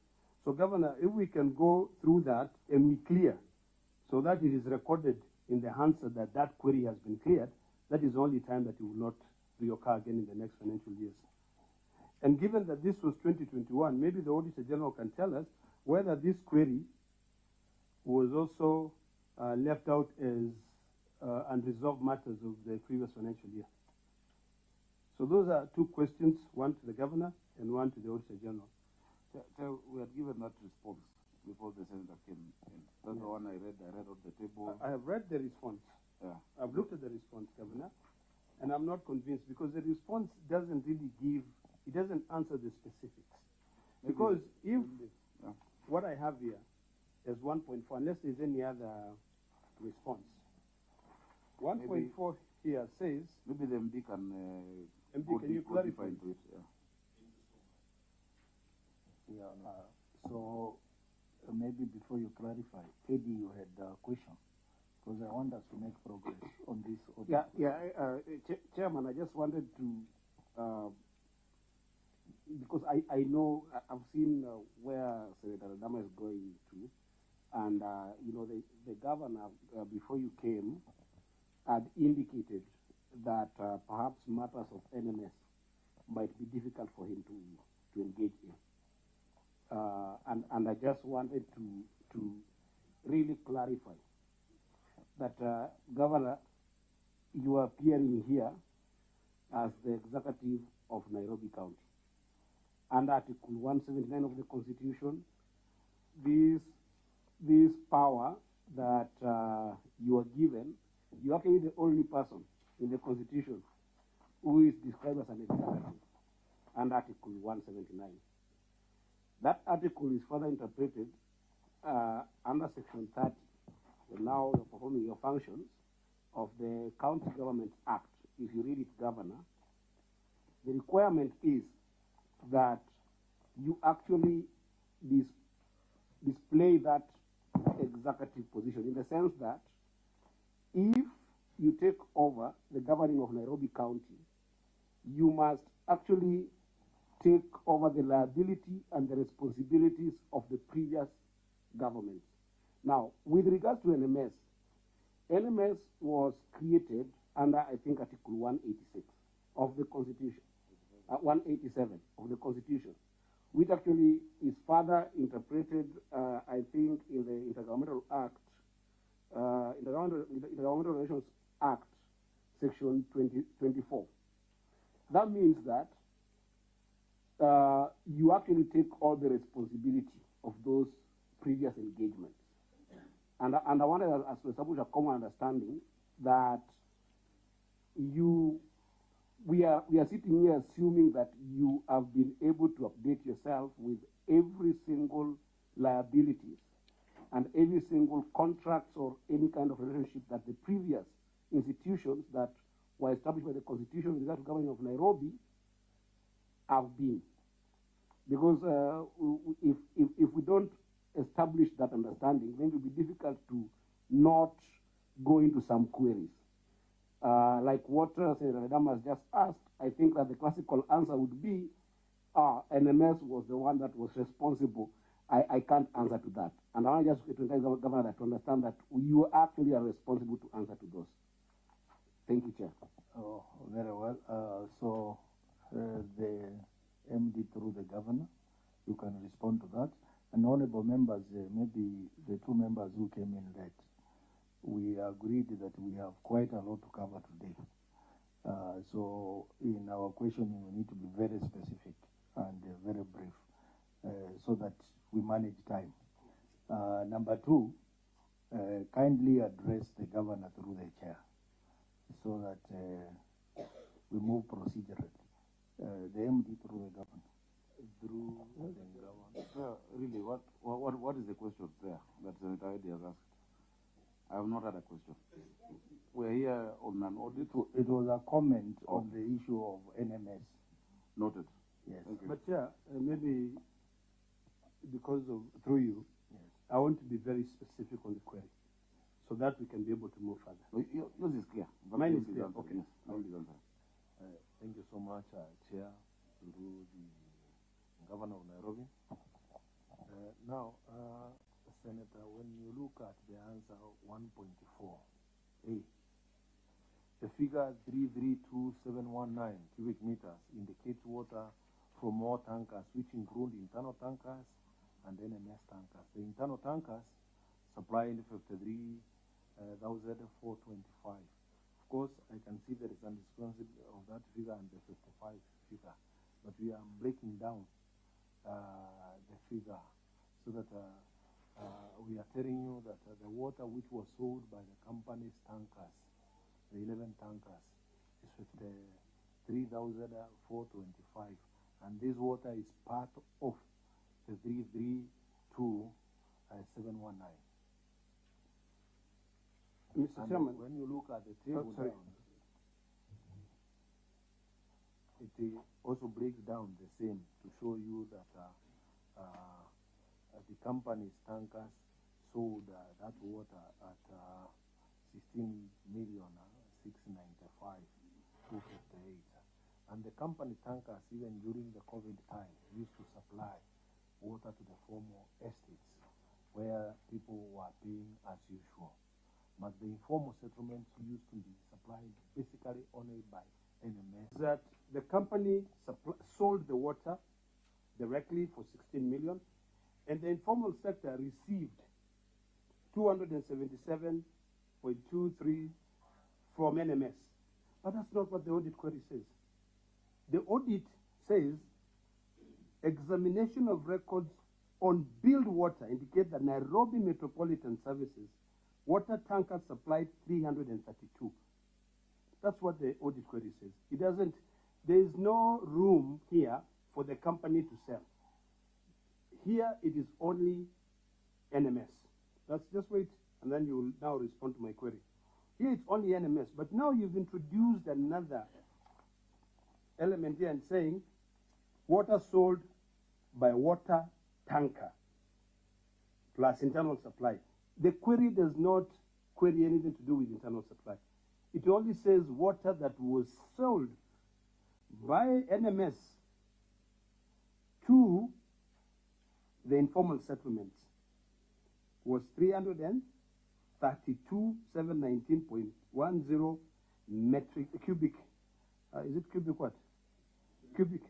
Speaker 9: So, Governor, if we can go through that and we clear, so that it is recorded in the answer that that query has been cleared, that is the only time that it will not reoccur again in the next financial years. And given that this was 2021, maybe the Auditor General can tell us whether this query was also left out as unresolved matters of the previous financial year. So those are two questions, one to the Governor and one to the Auditor General.
Speaker 8: So we had given that response before the Senator came in. That's the one I read on the table.
Speaker 9: I have read the response.
Speaker 8: Yeah.
Speaker 9: I've looked at the response, Governor, and I'm not convinced because the response doesn't really give, it doesn't answer the specifics. Maybe because if what I have here is 1.4, unless there's any other response, 1.4 here says...
Speaker 8: Maybe the MD can...
Speaker 9: MD, can you clarify?
Speaker 8: Into it, yeah.
Speaker 1: Yeah, so maybe before you clarify, Eddie, you had a question, because I want us to make progress on this.
Speaker 5: Chairman, I just wanted to, because I know, I've seen where Senator Adama is going to, and you know, the governor, before you came, had indicated that perhaps matters of NMS might be difficult for him to engage in. And I just wanted to really clarify that, Governor, you are appearing here as the executive of Nairobi County. Under Article 179 of the Constitution, this power that you are given, you are actually the only person in the Constitution who is described as an executive under Article 179. That article is further interpreted under Section 30, and now you're performing your functions of the County Government Act. If you read it, Governor, the requirement is that you actually display that executive position in the sense that if you take over the governing of Nairobi County, you must actually take over the liability and the responsibilities of the previous government. Now, with regards to NMS, NMS was created under, I think, Article 186 of the Constitution, 187 of the Constitution, which actually is further interpreted, I think, in the Intergovernmental Act, Intergovernmental Relations Act, Section 24. That means that you actually take all the responsibility of those previous engagements. And I wanted us to establish a common understanding that we are sitting here assuming that you have been able to update yourself with every single liabilities and every single contracts or any kind of relationship that the previous institutions that were established by the Constitution with regard to government of Nairobi have been. Because if we don't establish that understanding, then it will be difficult to not go into some queries. Like what Senator Adama has just asked, I think that the classical answer would be, NMS was the one that was responsible. I can't answer to that. And I want just to encourage the governor to understand that you actually are responsible to answer to those. Thank you, Chair.
Speaker 1: Oh, very well. So the MD through the governor, you can respond to that. And honorable members, maybe the two members who came in late, we agreed that we have quite a lot to cover today. So in our questioning, we need to be very specific and very brief so that we manage time. Number two, kindly address the governor through the chair so that we move procedurally. The MD through the governor.
Speaker 8: Through the governor. Really, what is the question there that Senator Eddie has asked? I have not had a question. We're here on an audit.
Speaker 1: It was a comment on the issue of NMS.
Speaker 8: Noted.
Speaker 1: Yes.
Speaker 8: Okay.
Speaker 9: But yeah, maybe because of, through you,
Speaker 1: Yes.
Speaker 9: I want to be very specific on the query so that we can be able to move further.
Speaker 8: Yours is clear. But
Speaker 9: Mine
Speaker 8: yours
Speaker 9: is clear.
Speaker 8: answered.
Speaker 9: Okay.
Speaker 8: Yes, mine is answered.
Speaker 4: Thank you so much, Chair, through the Governor of Nairobi. Now, Senator, when you look at the answer 1.4A, the figure 332,719 cubic meters indicates water from all tankers, which include internal tankers and NMS tankers. The internal tankers supplying 53,425. Of course, I can see there is a discrepancy of that figure and the 55 figure, but we are breaking down the figure so that we are telling you that the water which was sold by the company's tankers, the 11 tankers, is 53,425, and this water is part of the 332,719.
Speaker 9: Mr. Chairman.
Speaker 4: When you look at the table down, it also breaks down the same to show you that the company's tankers sold that water at 16,695,258, and the company tankers, even during the COVID time, used to supply water to the formal estates where people were paying as usual. But the informal settlements used to be supplied basically only by NMS.
Speaker 9: That the company sold the water directly for 16 million, and the informal sector received 277.23 from NMS. But that's not what the audit query says. The audit says examination of records on billed water indicate that Nairobi Metropolitan Services water tankers supplied 332. That's what the audit query says. It doesn't, there is no room here for the company to sell. Here it is only NMS. Let's just wait, and then you will now respond to my query. Here it's only NMS, but now you've introduced another element here and saying water sold by water tanker plus internal supply. The query does not query anything to do with internal supply. It only says water that was sold by NMS the informal settlements was 332,719.10 metric cubic. Is it cubic what? Cubic.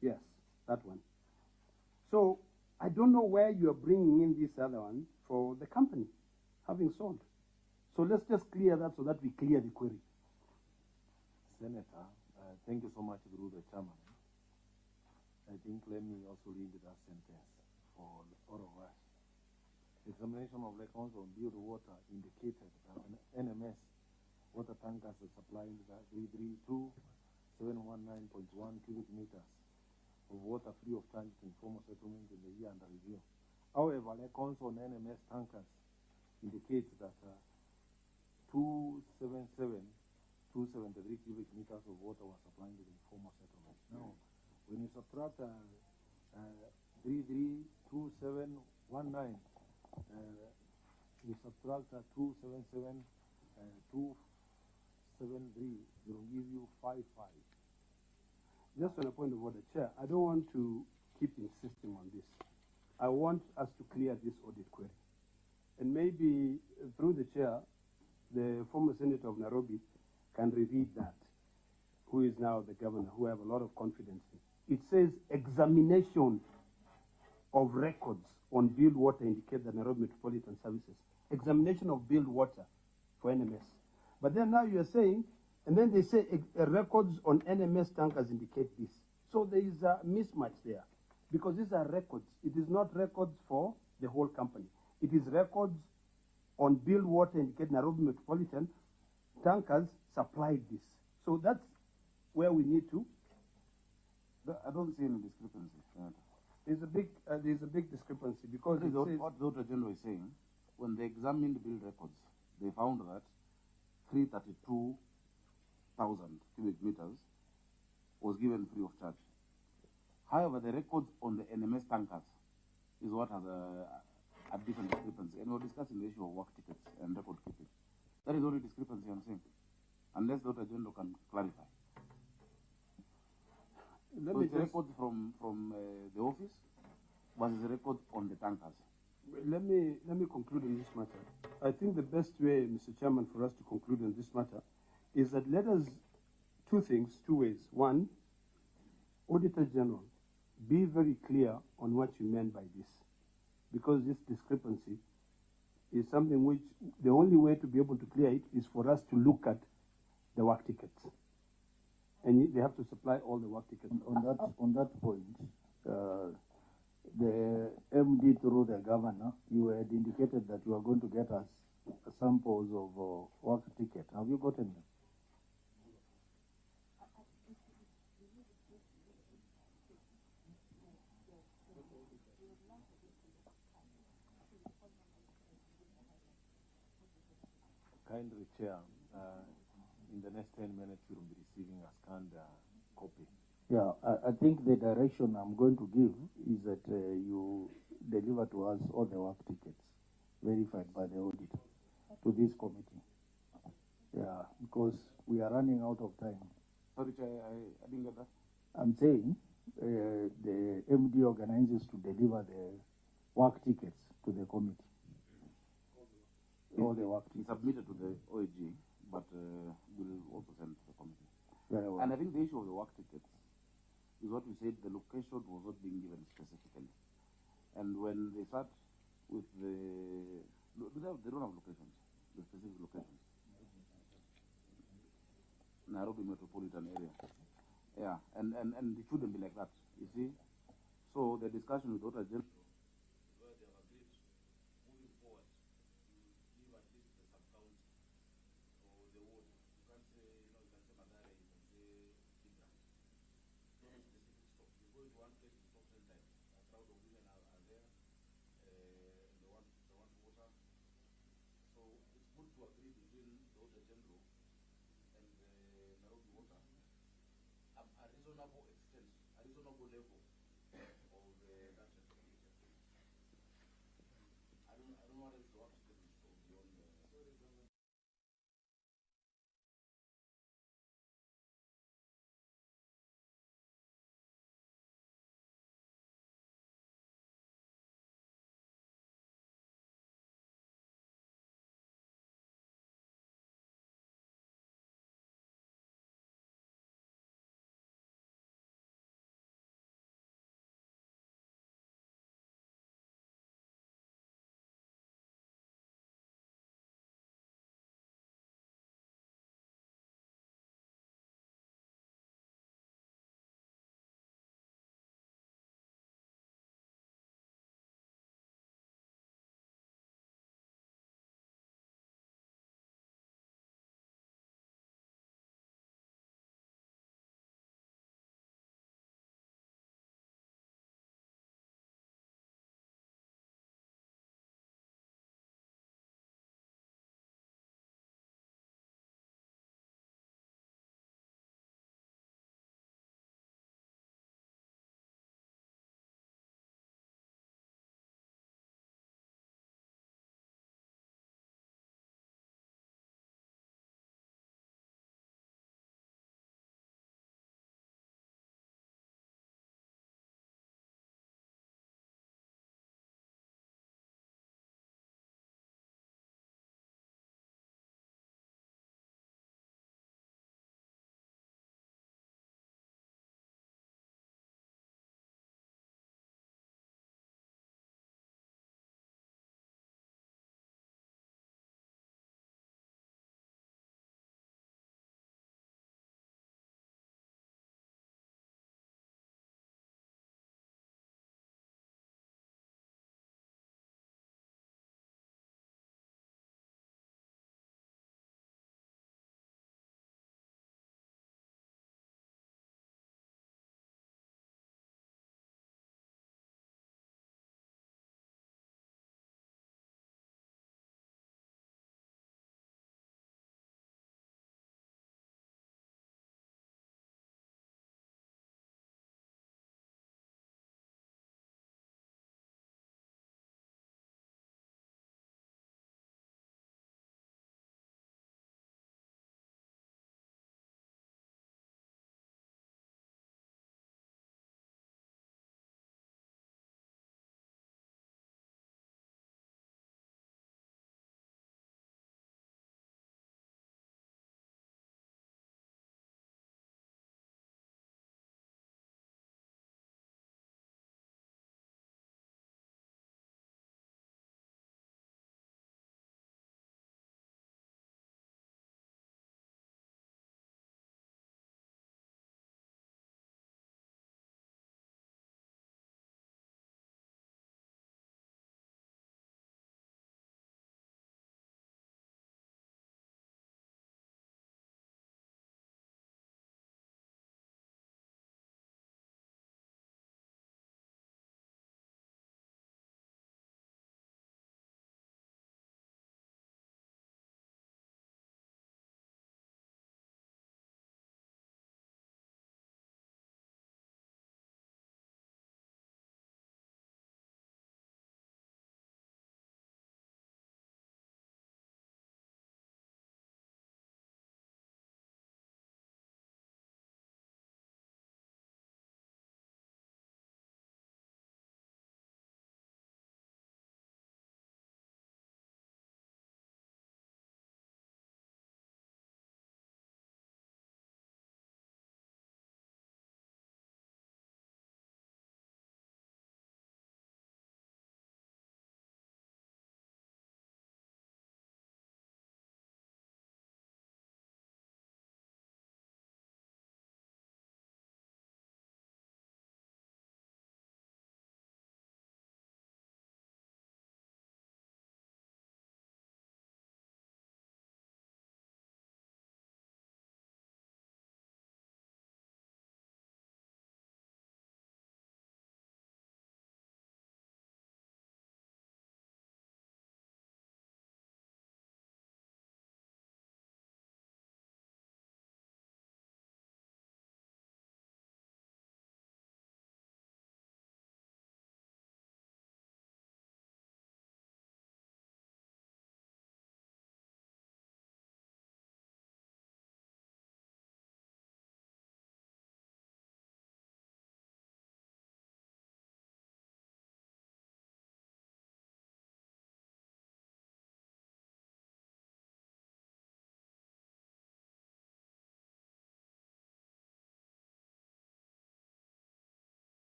Speaker 9: Yes, that one. So I don't know where you are bringing in this other one for the company having sold. So let's just clear that so that we clear the query.
Speaker 4: Senator, thank you so much through the chairman. I think let me also read that sentence for all of us. Examination of the council on billed water indicated that an NMS water tankers are supplying the 332,719.1 cubic meters of water free of charge to informal settlements in the year under review. However, the council on NMS tankers indicates that 273 cubic meters of water were supplying to the informal settlements. Now, when you subtract 332719, you subtract 277, 273, it will give you 55.
Speaker 9: Just on a point of order, Chair, I don't want to keep insisting on this. I want us to clear this audit query. And maybe through the Chair, the former Senator of Nairobi can repeat that, who is now the governor, who I have a lot of confidence in. It says examination of records on billed water indicate the Nairobi Metropolitan Services. Examination of billed water for NMS. But then now you are saying, and then they say records on NMS tankers indicate this. So there is a mismatch there because these are records. It is not records for the whole company. It is records on billed water indicate Nairobi Metropolitan tankers supplied this. So that's where we need to.
Speaker 8: I don't see any discrepancy.
Speaker 9: There's a big discrepancy because
Speaker 8: This is what the Auditor General is saying. When they examined bill records, they found that 332,000 cubic meters was given free of charge. However, the records on the NMS tankers is what has a different discrepancy. And we're discussing the issue of work tickets and record keeping. That is the only discrepancy I'm saying. Unless the Auditor General can clarify. So it's a record from the office versus a record on the tankers.
Speaker 9: Let me conclude on this matter. I think the best way, Mr. Chairman, for us to conclude on this matter is that let us two ways. One, Auditor General, be very clear on what you meant by this, because this discrepancy is something which the only way to be able to clear it is for us to look at the work tickets, and they have to supply all the work tickets.
Speaker 1: On that point, the MD through the governor, you had indicated that you are going to get us samples of work ticket. Have you gotten them?
Speaker 4: Kindly, Chair, in the next 10 minutes, you will be receiving a scanned copy.
Speaker 1: Yeah, I think the direction I'm going to give is that you deliver to us all the work tickets verified by the auditor to this committee. Yeah, because we are running out of time.
Speaker 8: Sorry, Chair, I didn't get that.
Speaker 1: I'm saying the MD organizes to deliver the work tickets to the committee. All the work
Speaker 8: It's
Speaker 1: tickets.
Speaker 8: submitted to the OAG, but we'll also send to the committee.
Speaker 1: Very well.
Speaker 8: And I think the issue of the work tickets is what we said, the location was not being given specifically. And when they start with the, they don't have locations, the specific locations. Nairobi metropolitan area. Yeah, and it shouldn't be like that, you see. So the discussion with Auditor General, where they have agreed moving forward, you give at least the sub-county or the ward. You can't say, you can say Madare, you can say Kibra. Not a specific stop. You go into one place to stop 10 times. A crowd of women are there, they want water. So it's good to agree between the Auditor General and the Nairobi Water a reasonable extent, a reasonable level of that responsibility. I don't know what else to ask beyond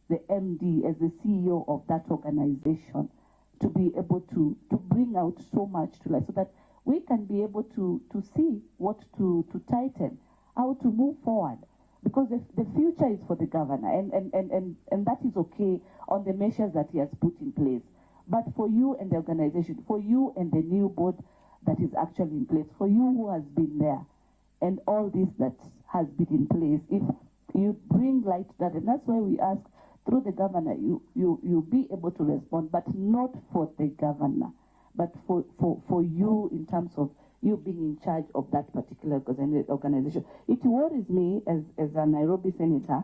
Speaker 6: the MD, as the CEO of that organization, to be able to bring out so much to light so that we can be able to see what to tighten, how to move forward. Because the future is for the governor, and that is okay on the measures that he has put in place. But for you and the organization, for you and the new board that is actually in place, for you who has been there, and all this that has been in place, if you bring light to that, and that's why we ask through the governor, you be able to respond, but not for the governor, but for you in terms of you being in charge of that particular organization. It worries me as a Nairobi senator